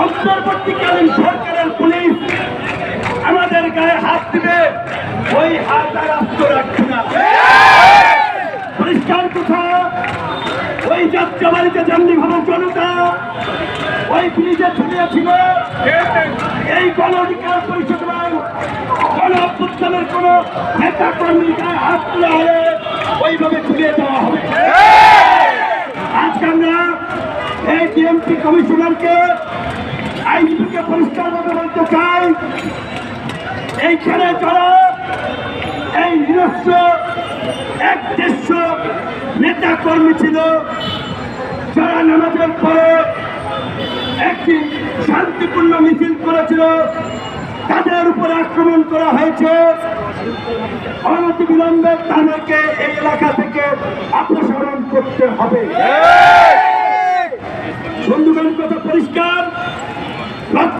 অন্তর্বর্তীকালীন সরকারের পুলিশ আমাদের গায়ে হাত দিবে, ওই হাত আর আস্ত রাখবে না। পরিষ্কার কথা, ওই যাত্রাবাড়িতে যেমনি ভাবে জনতা ওই ব্রিজে ছড়িয়েছিল, এই গণ অধিকার পরিষদ গণ অভ্যুত্থানের কোন নেতা কর্মীর গায়ে হাত তোলা হলে ওইভাবে ছড়িয়ে দেওয়া হবে। আজকে আমরা এই ডিএমপি কমিশনারকে আইনজীবীকে পরিষ্কারভাবে বলতে চাই, এইখানে যারা এই নিজস্ব এক দেশ নেতা কর্মী ছিল, যারা নামাজের পরে একটি শান্তিপূর্ণ মিছিল করেছিল, তাদের উপরে আক্রমণ করা হয়েছে। অনতিবিলম্বে তাদেরকে এই এলাকা থেকে অপসারণ করতে হবে। বন্ধুগণ, কথা পরিষ্কার।